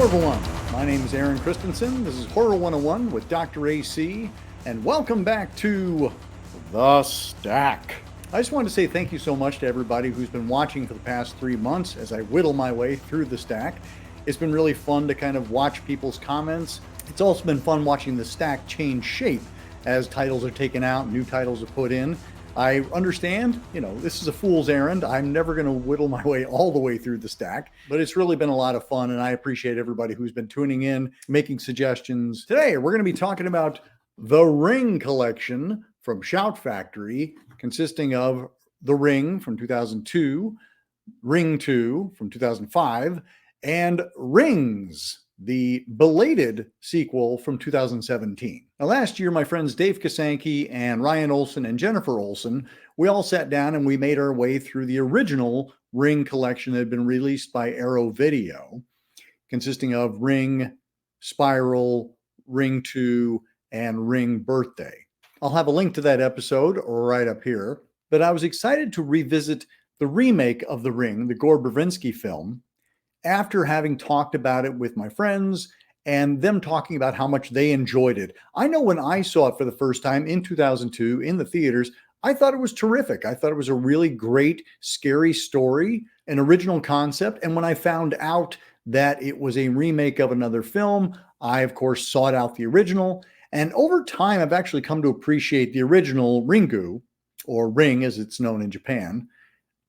Hello everyone, my name is Aaron Christensen, this is Horror 101 with Dr. AC, and welcome back to The Stack. I just wanted to say thank you so much to everybody who's been watching for the past 3 months as I whittle my way through The Stack. It's been really fun to kind of watch people's comments. It's also been fun watching The Stack change shape as titles are taken out, new titles are put in. I understand, this is a fool's errand. I'm never going to whittle my way all the way through the stack, but it's really been a lot of fun, and I appreciate everybody who's been tuning in, making suggestions. Today, we're going to be talking about the Ring collection from Shout Factory, consisting of The Ring from 2002, Ring 2 from 2005, and Rings, the belated sequel from 2017. Now, last year, my friends Dave Kasanke and Ryan Olson and Jennifer Olson, we all sat down and we made our way through the original Ring collection that had been released by Arrow Video, consisting of Ring, Spiral, Ring 2, and Ring Birthday. I'll have a link to that episode right up here, but I was excited to revisit the remake of The Ring, the Gore Verbinski film, after having talked about it with my friends and them talking about how much they enjoyed it. I know when I saw it for the first time in 2002 in the theaters, I thought it was terrific. I thought it was a really great, scary story, an original concept. And when I found out that it was a remake of another film, I, of course, sought out the original. And over time, I've actually come to appreciate the original Ringu, or Ring as it's known in Japan,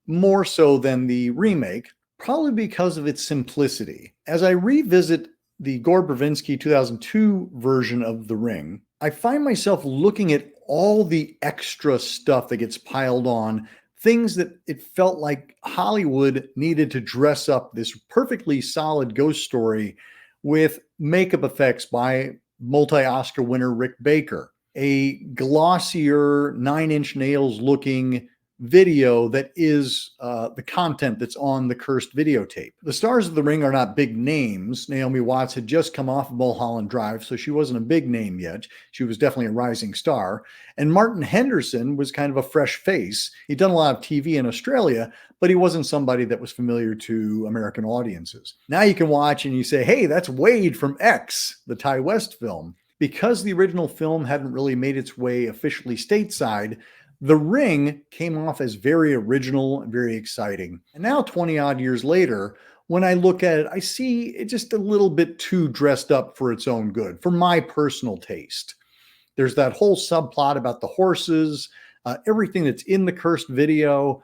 more so than the remake, probably because of its simplicity. As I revisit the Gore Verbinski 2002 version of The Ring, I find myself looking at all the extra stuff that gets piled on, things that it felt like Hollywood needed to dress up this perfectly solid ghost story with makeup effects by multi-Oscar winner Rick Baker, a glossier 9-inch nails looking video that is the content that's on the cursed videotape. The stars of The Ring are not big names. Naomi Watts had just come off of Mulholland Drive, so she wasn't a big name yet. She was definitely a rising star. And Martin Henderson was kind of a fresh face. He'd done a lot of TV in Australia, but he wasn't somebody that was familiar to American audiences. Now you can watch and you say, hey, that's Wade from X, the Ty West film. Because the original film hadn't really made its way officially stateside, The Ring came off as very original and very exciting. And now 20 odd years later, when I look at it, I see it just a little bit too dressed up for its own good, for my personal taste. There's that whole subplot about the horses, everything that's in the cursed video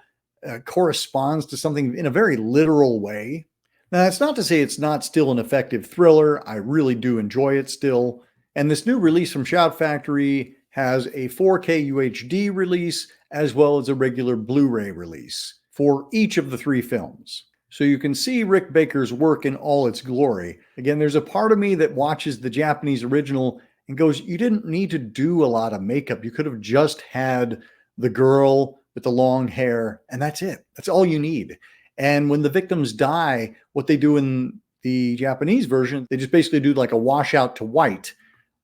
corresponds to something in a very literal way. Now, that's not to say it's not still an effective thriller. I really do enjoy it still. And this new release from Shout Factory has a 4K UHD release as well as a regular Blu-ray release for each of the 3 films. So you can see Rick Baker's work in all its glory. Again, there's a part of me that watches the Japanese original and goes, you didn't need to do a lot of makeup. You could have just had the girl with the long hair, and that's it. That's all you need. And when the victims die, what they do in the Japanese version, they just basically do like a washout to white.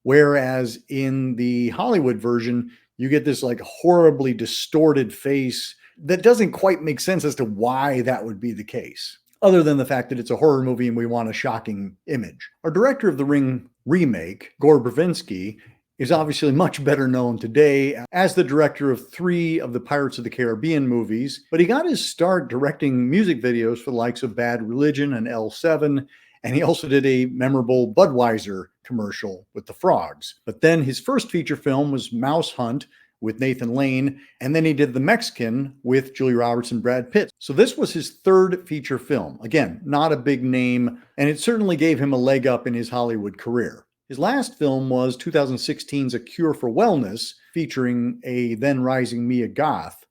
Whereas in the Hollywood version, you get this like horribly distorted face that doesn't quite make sense as to why that would be the case, other than the fact that it's a horror movie and we want a shocking image. Our director of the Ring remake, Gore Verbinski, is obviously much better known today as the director of 3 of the Pirates of the Caribbean movies, but he got his start directing music videos for the likes of Bad Religion and L7, and he also did a memorable Budweiser commercial with the frogs. But then his first feature film was Mouse Hunt with Nathan Lane, and then he did The Mexican with Julia Roberts and Brad Pitt. So this was his 3rd feature film. Again, not a big name, and it certainly gave him a leg up in his Hollywood career. His last film was 2016's A Cure for Wellness, featuring a then rising Mia Goth.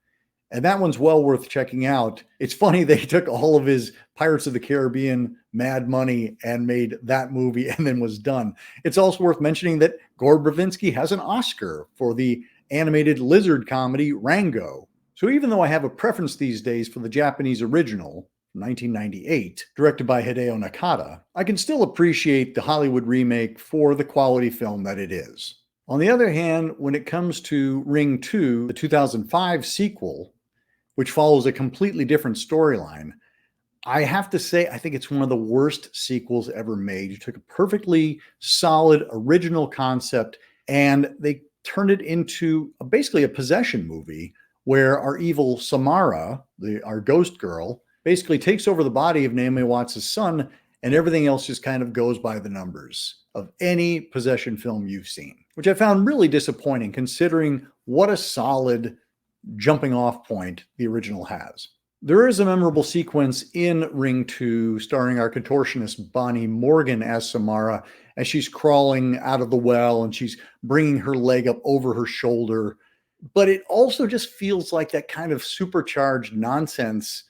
And that one's well worth checking out. It's funny, they took all of his Pirates of the Caribbean mad money and made that movie and then was done. It's also worth mentioning that Gore Verbinski has an Oscar for the animated lizard comedy Rango. So even though I have a preference these days for the Japanese original, 1998, directed by Hideo Nakata, I can still appreciate the Hollywood remake for the quality film that it is. On the other hand, when it comes to Ring 2, the 2005 sequel, which follows a completely different storyline, I have to say, I think it's one of the worst sequels ever made. You took a perfectly solid original concept and they turned it into basically a possession movie where our evil Samara, our ghost girl, basically takes over the body of Naomi Watts' son, and everything else just kind of goes by the numbers of any possession film you've seen, which I found really disappointing considering what a solid jumping off point the original has. There is a memorable sequence in Ring 2 starring our contortionist Bonnie Morgan as Samara as she's crawling out of the well and she's bringing her leg up over her shoulder. But it also just feels like that kind of supercharged nonsense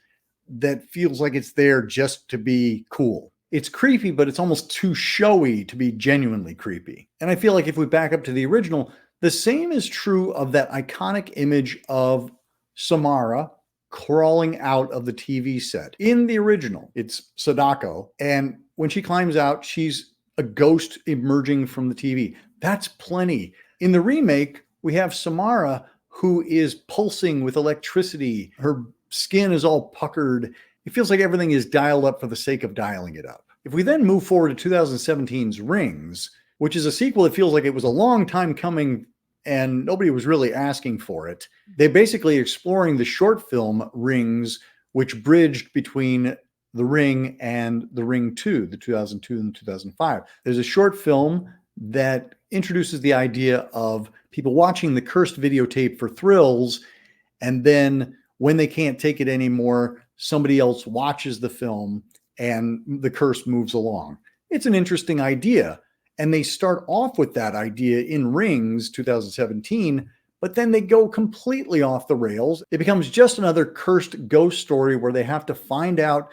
that feels like it's there just to be cool. It's creepy, but it's almost too showy to be genuinely creepy. And I feel like if we back up to the original, the same is true of that iconic image of Samara crawling out of the TV set. In the original, it's Sadako, and when she climbs out, she's a ghost emerging from the TV. That's plenty. In the remake, we have Samara who is pulsing with electricity. Her skin is all puckered. It feels like everything is dialed up for the sake of dialing it up. If we then move forward to 2017's Rings, which is a sequel that feels like it was a long time coming and nobody was really asking for it. They're basically exploring the short film Rings, which bridged between The Ring and The Ring 2, the 2002 and 2005. There's a short film that introduces the idea of people watching the cursed videotape for thrills, and then when they can't take it anymore, somebody else watches the film and the curse moves along. It's an interesting idea. And they start off with that idea in Rings 2017, but then they go completely off the rails. It becomes just another cursed ghost story where they have to find out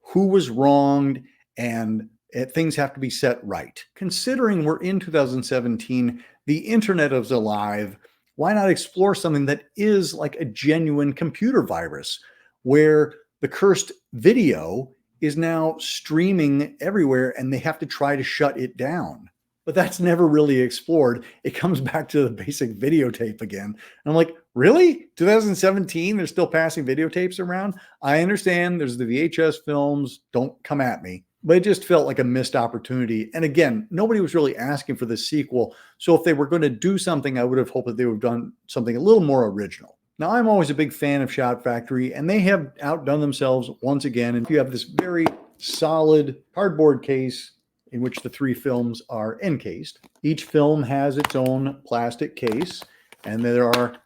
who was wronged and things have to be set right. Considering we're in 2017, the internet is alive, why not explore something that is like a genuine computer virus where the cursed video is now streaming everywhere and they have to try to shut it down. But that's never really explored. It comes back to the basic videotape again. And I'm like, really? 2017, they're still passing videotapes around? I understand there's the VHS films, don't come at me. But it just felt like a missed opportunity. And again, nobody was really asking for this sequel. So if they were going to do something, I would have hoped that they would have done something a little more original. Now, I'm always a big fan of Shout Factory, and they have outdone themselves once again. And you have this very solid cardboard case in which the three films are encased. Each film has its own plastic case, and there are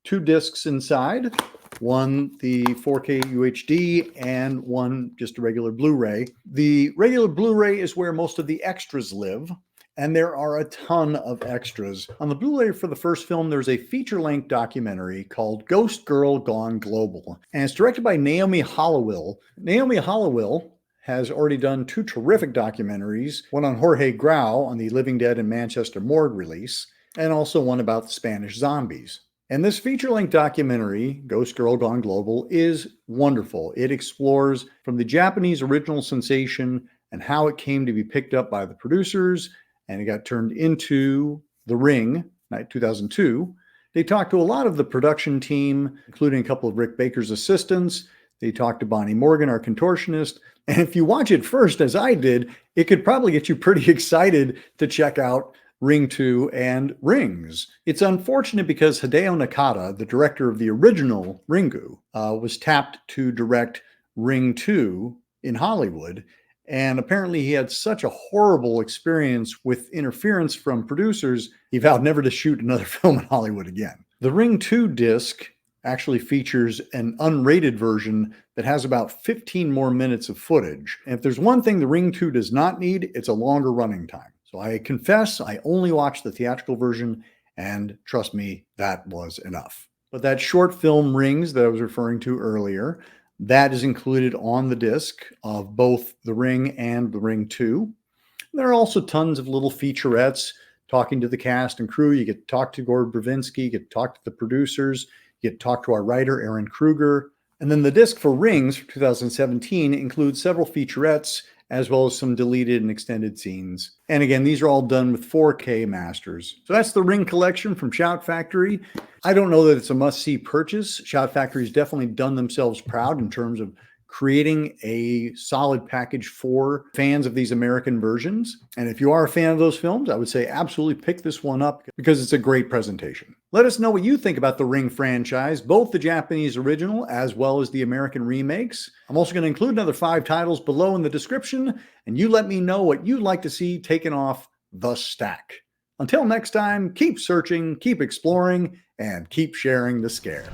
two discs inside, one the 4K UHD and one just a regular Blu-ray. The regular Blu-ray is where most of the extras live, and there are a ton of extras. On the Blu-ray for the first film, there's a feature-length documentary called Ghost Girl Gone Global, and it's directed by Naomi Hollowell. Naomi Hollowell has already done two terrific documentaries, one on Jorge Grau on the Living Dead and Manchester Morgue release, and also one about the Spanish zombies. And this feature-length documentary, Ghost Girl Gone Global, is wonderful. It explores from the Japanese original sensation and how it came to be picked up by the producers, and it got turned into The Ring, 2002. They talked to a lot of the production team, including a couple of Rick Baker's assistants. They talked to Bonnie Morgan, our contortionist. And if you watch it first, as I did, it could probably get you pretty excited to check out Ring 2 and Rings. It's unfortunate because Hideo Nakata, the director of the original Ringu, was tapped to direct Ring 2 in Hollywood. And apparently he had such a horrible experience with interference from producers, he vowed never to shoot another film in Hollywood again. The Ring 2 disc actually features an unrated version that has about 15 more minutes of footage. And if there's one thing the Ring 2 does not need, it's a longer running time. So I confess, I only watched the theatrical version, and trust me, that was enough. But that short film Rings that I was referring to earlier, that is included on the disc of both The Ring and The Ring 2. There are also tons of little featurettes talking to the cast and crew. You get to talk to Gore Verbinski, you get to talk to the producers, you get to talk to our writer, Aaron Kruger. And then the disc for Rings for 2017 includes several featurettes, as well as some deleted and extended scenes. And again, these are all done with 4K masters. So that's the Ring collection from Shout Factory. I don't know that it's a must-see purchase. Shout Factory's definitely done themselves proud in terms of creating a solid package for fans of these American versions. And if you are a fan of those films, I would say absolutely pick this one up because it's a great presentation. Let us know what you think about the Ring franchise, both the Japanese original as well as the American remakes. I'm also going to include another 5 titles below in the description, and you let me know what you'd like to see taken off the stack. Until next time, keep searching, keep exploring, and keep sharing the scare.